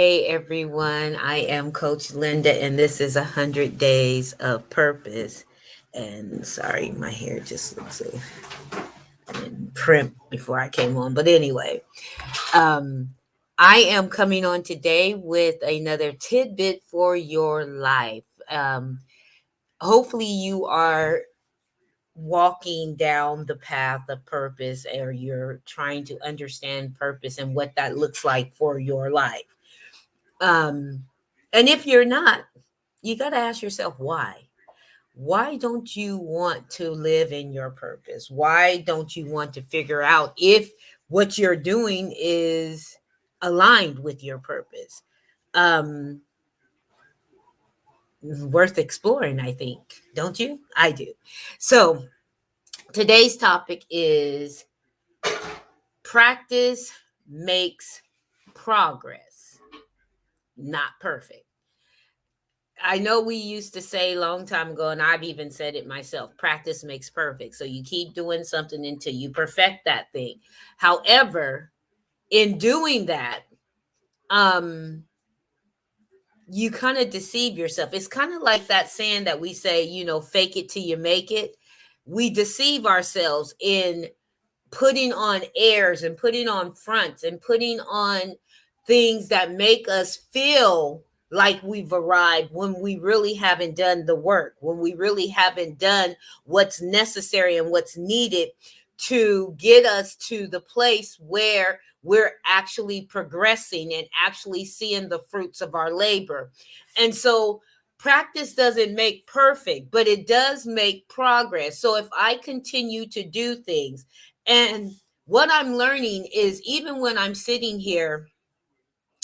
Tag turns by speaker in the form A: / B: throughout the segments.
A: Hey everyone, I am Coach Linda, and this is 100 Days of Purpose. And sorry, my hair just looks so in primp before I came on. But anyway, um, I am coming on today with another tidbit for your life. Hopefully, you are walking down the path of purpose, or you're trying to understand purpose and what that looks like for your life. Um, and if you're not, you got to ask yourself why. Why don't you want to live in your purpose? Why don't you want to figure out if what you're doing is aligned with your purpose? Um, Worth exploring, I think. Don't you? I do. So today's topic is practice makes progress, not perfect. I know we used to say a long time ago, and I've even said it myself, practice makes perfect. So you keep doing something until you perfect that thing. However, in doing that, um, you kind of deceive yourself. It's kind of like that saying that we say, fake it till you make it. We deceive ourselves in putting on airs and putting on fronts and putting on things that make us feel like we've arrived when we really haven't done the work, when we really haven't done what's necessary and what's needed to get us to the place where we're actually progressing and actually seeing the fruits of our labor. And so practice doesn't make perfect, but it does make progress. So if I continue to do things, and what I'm learning is, even when I'm sitting here,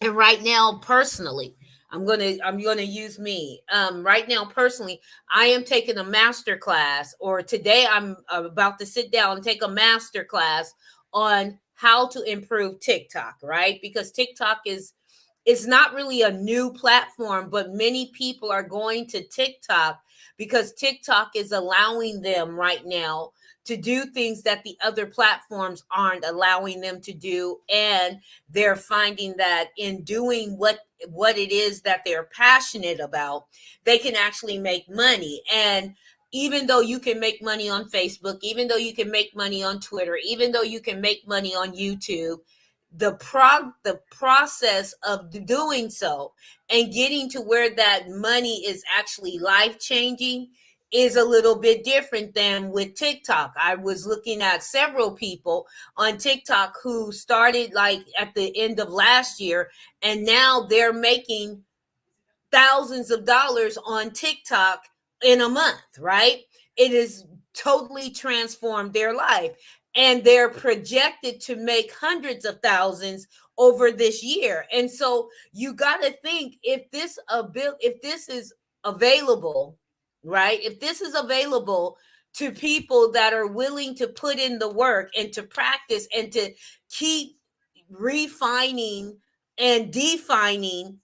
A: and right now personally, I'm gonna use me. Right now personally, I am taking a master class, or today I'm about to sit down and take a master class on how to improve TikTok, right? Because TikTok is it's not really a new platform, but many people are going to TikTok because TikTok is allowing them right now to do things that the other platforms aren't allowing them to do. And they're finding that in doing what it is that they're passionate about, they can actually make money. And even though you can make money on Facebook, even though you can make money on Twitter, even though you can make money on YouTube, the process of doing so and getting to where that money is actually life changing is a little bit different than with TikTok. I was looking at several people on TikTok who started like at the end of last year, and now they're making thousands of dollars on TikTok in a month, right? It has totally transformed their life. And they're projected to make hundreds of thousands over this year. And so you got to think, if this is available, right? If this is available to people that are willing to put in the work and to practice and to keep refining and defining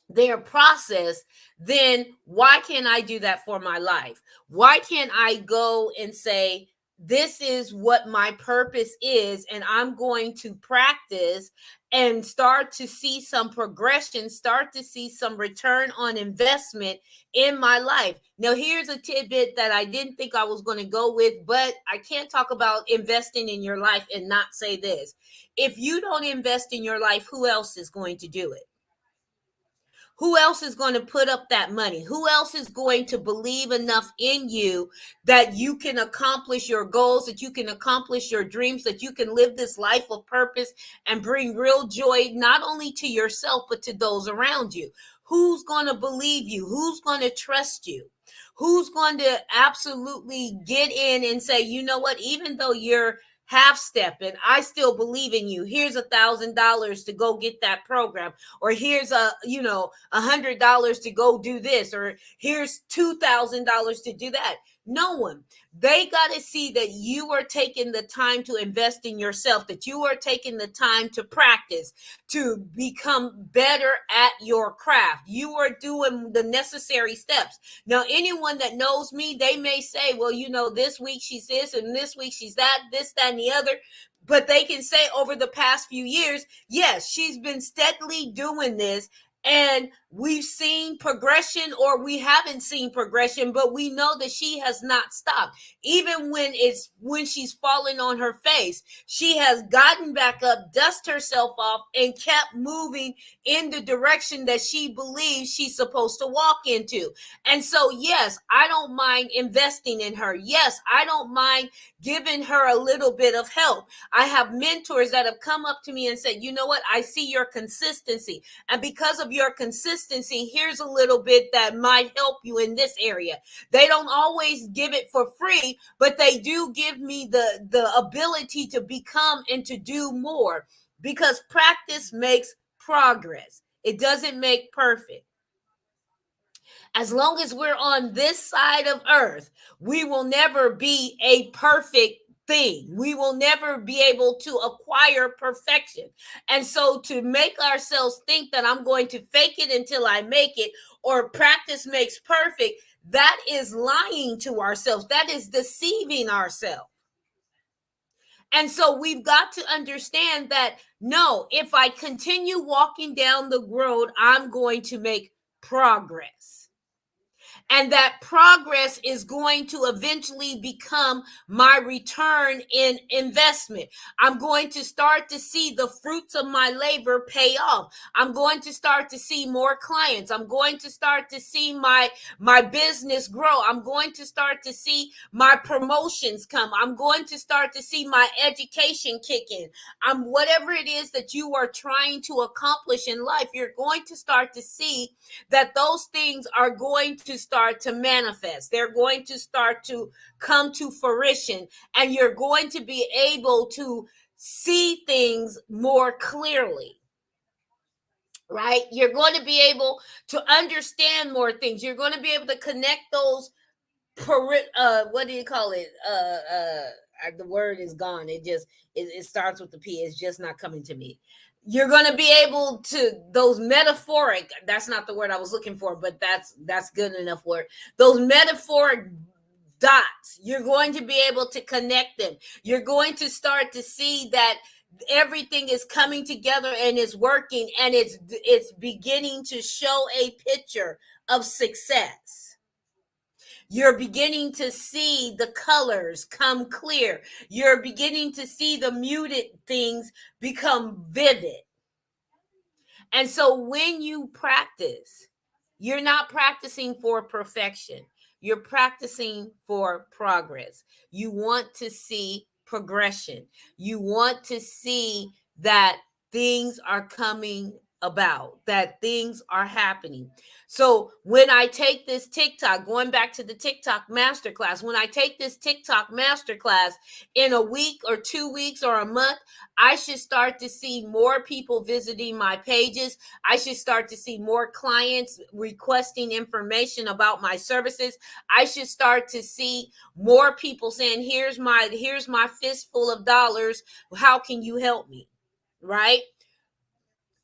A: their process, then why can't I do that for my life? Why can't I go and say, this is what my purpose is, and I'm going to practice and start to see some progression, start to see some return on investment in my life. Now, here's a tidbit that I didn't think I was going to go with, but I can't talk about investing in your life and not say this. If you don't invest in your life, who else is going to do it? Who else is going to put up that money? Who else is going to believe enough in you that you can accomplish your goals, that you can accomplish your dreams, that you can live this life of purpose and bring real joy, not only to yourself, but to those around you? Who's going to believe you? Who's going to trust you? Who's going to absolutely get in and say, you know what, even though you're half stepping, I still believe in you. Here's $1,000 to go get that program, or here's $100 to go do this, or here's $2,000 to do that. No one. They got to see that you are taking the time to invest in yourself, that you are taking the time to practice, to become better at your craft. You are doing the necessary steps. Now, anyone that knows me, they may say, well, this week she's this and this week she's that, this, that, and the other. But they can say over the past few years, yes, she's been steadily doing this. And we've seen progression, or we haven't seen progression, but we know that she has not stopped. Even when she's fallen on her face, she has gotten back up, dusted herself off, and kept moving in the direction that she believes she's supposed to walk into. And so, yes, I don't mind investing in her. Yes, I don't mind giving her a little bit of help. I have mentors that have come up to me and said, you know what? I see your consistency. And because of your consistency, here's a little bit that might help you in this area. They don't always give it for free, but they do give me the ability to become and to do more, because practice makes progress. It doesn't make perfect. As long as we're on this side of earth, we will never be a perfect thing. We will never be able to acquire perfection. And so to make ourselves think that I'm going to fake it until I make it, or practice makes perfect, that is lying to ourselves. That is deceiving ourselves. And so we've got to understand that, no, if I continue walking down the road, I'm going to make progress. And that progress is going to eventually become my return in investment. I'm going to start to see the fruits of my labor pay off. I'm going to start to see more clients. I'm going to start to see my business grow. I'm going to start to see my promotions come. I'm going to start to see my education kick in. Whatever it is that you are trying to accomplish in life, you're going to start to see that those things are going to start to manifest. They're going to start to come to fruition, and you're going to be able to see things more clearly. Right? You're going to be able to understand more things. You're going to be able to connect those what do you call it? The word is gone. It starts with the P. It's just not coming to me. You're going to be able to, those metaphoric, that's not the word I was looking for, but that's good enough word. Those metaphoric dots, you're going to be able to connect them. You're going to start to see that everything is coming together and it's working, and it's beginning to show a picture of success. You're beginning to see the colors come clear. You're beginning to see the muted things become vivid. And so when you practice, you're not practicing for perfection. You're practicing for progress. You want to see progression. You want to see that things are coming about, that things are happening. So when I take this TikTok, going back to the TikTok masterclass, when I take this TikTok masterclass in a week or 2 weeks or a month, I should start to see more people visiting my pages. I should start to see more clients requesting information about my services. I should start to see more people saying, here's my fistful of dollars. How can you help me? Right?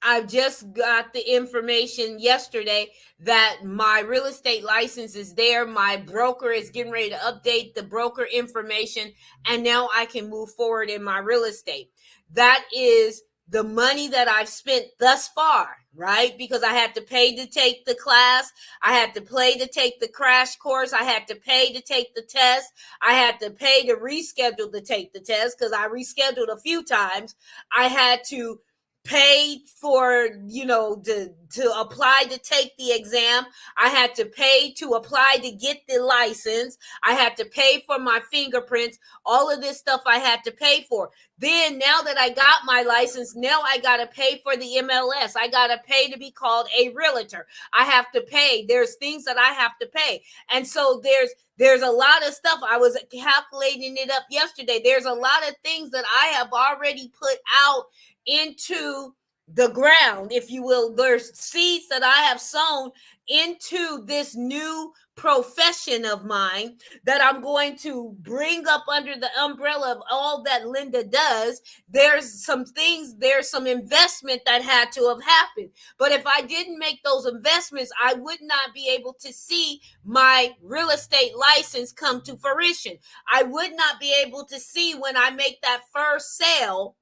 A: I just got the information yesterday that my real estate license is there. My broker is getting ready to update the broker information, and now I can move forward in my real estate. That is the money that I've spent thus far, right? Because I had to pay to take the class. I had to pay to take the crash course. I had to pay to take the test. I had to pay to reschedule to take the test because I rescheduled a few times. I had to pay for, to apply to take the exam. I had to pay to apply to get the license. I had to pay for my fingerprints. All of this stuff I had to pay for. Then now that I got my license, now I got to pay for the MLS. I got to pay to be called a realtor. I have to pay. There's things that I have to pay. And so there's a lot of stuff. I was calculating it up yesterday. There's a lot of things that I have already put out into the ground, if you will. There's seeds that I have sown into this new profession of mine that I'm going to bring up under the umbrella of all that Linda does. There's some things, there's some investment that had to have happened. But if I didn't make those investments, I would not be able to see my real estate license come to fruition. I would not be able to see when I make that first sale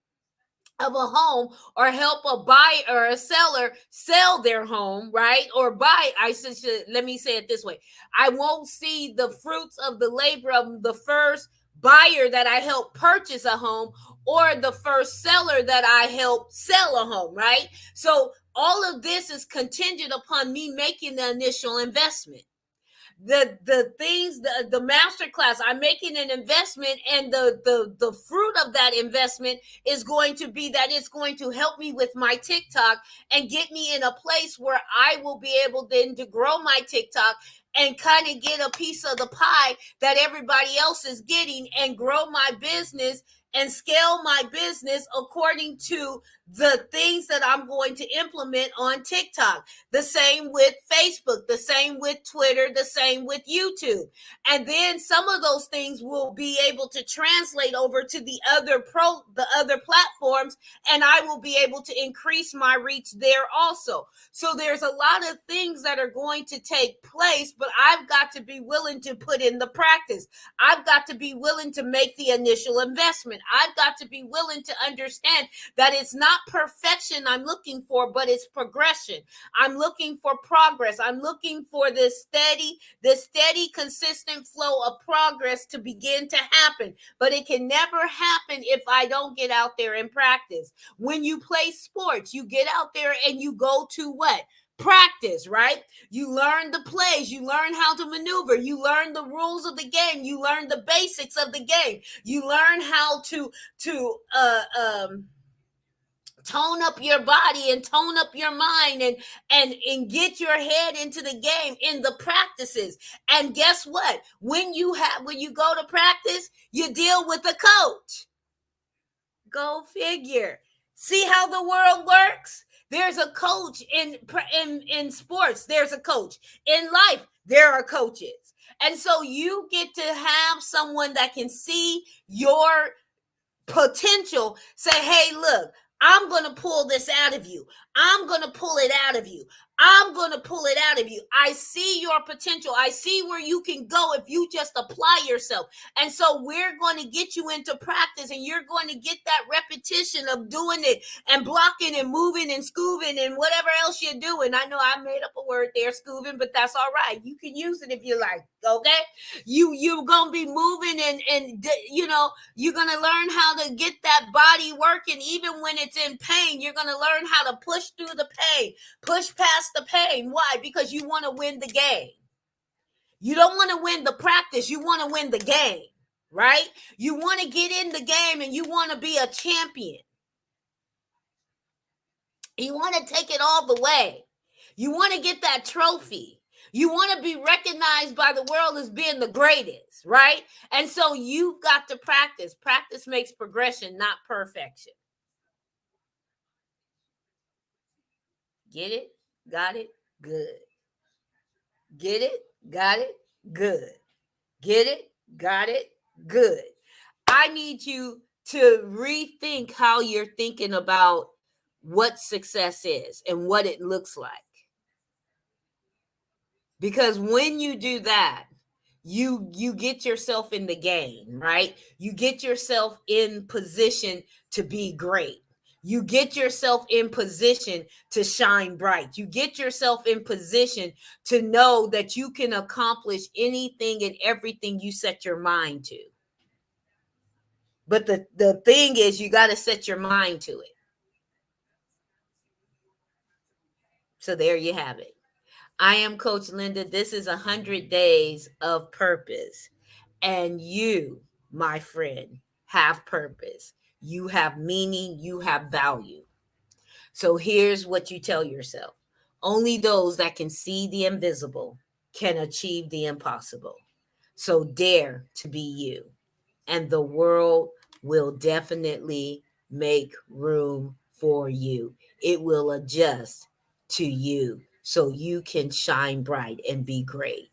A: of a home, or help a buyer or a seller sell their home, right? Or buy, let me say it this way. I won't see the fruits of the labor of the first buyer that I help purchase a home, or the first seller that I help sell a home, right? So all of this is contingent upon me making the initial investment. The things, the master class, I'm making an investment, and the fruit of that investment is going to be that it's going to help me with my TikTok and get me in a place where I will be able then to grow my TikTok and kind of get a piece of the pie that everybody else is getting, and grow my business and scale my business according to the things that I'm going to implement on TikTok. The same with Facebook, the same with Twitter, the same with YouTube. And then some of those things will be able to translate over to the other platforms, and I will be able to increase my reach there also. So there's a lot of things that are going to take place, but I've got to be willing to put in the practice. I've got to be willing to make the initial investment. I've got to be willing to understand that it's not perfection I'm looking for, but it's progression. I'm looking for progress. I'm looking for this steady, consistent flow of progress to begin to happen. But it can never happen if I don't get out there and practice. When you play sports, you get out there and you go to what? Practice, right? You learn the plays, you learn how to maneuver, you learn the rules of the game, you learn the basics of the game, you learn how to tone up your body and tone up your mind, and get your head into the game in the practices. And guess what? When you go to practice, you deal with a coach. Go figure. See how the world works? There's a coach in sports. There's a coach in life. There are coaches. And so you get to have someone that can see your potential, say, hey, look, I'm going to pull this out of you. I'm going to pull it out of you. I'm going to pull it out of you. I see your potential. I see where you can go if you just apply yourself. And so we're going to get you into practice, and you're going to get that repetition of doing it and blocking and moving and scooving and whatever else you're doing. I know I made up a word there, scooving, but that's all right. You can use it if you like. Okay. You're going to be moving, and you're going to learn how to get that body working. Even when it's in pain, you're going to learn how to push through the pain, push past the pain. Why? Because you want to win the game. You don't want to win the practice. You want to win the game, right? You want to get in the game, and you want to be a champion. You want to take it all the way. You want to get that trophy. You want to be recognized by the world as being the greatest, right? And so you've got to practice. Practice makes progression, not perfection. Get it? Got it? Good. Get it? Got it? Good. Get it? Got it? Good. I need you to rethink how you're thinking about what success is and what it looks like. Because when you do that, you get yourself in the game, right? You get yourself in position to be great. You get yourself in position to shine bright. You get yourself in position to know that you can accomplish anything and everything you set your mind to. But the thing is, you got to set your mind to it. So there you have it. I am Coach Linda. This is 100 Days of Purpose. And you, my friend, have purpose. You have meaning. You have value. So here's what you tell yourself. Only those that can see the invisible can achieve the impossible. So dare to be you. And the world will definitely make room for you. It will adjust to you so you can shine bright and be great.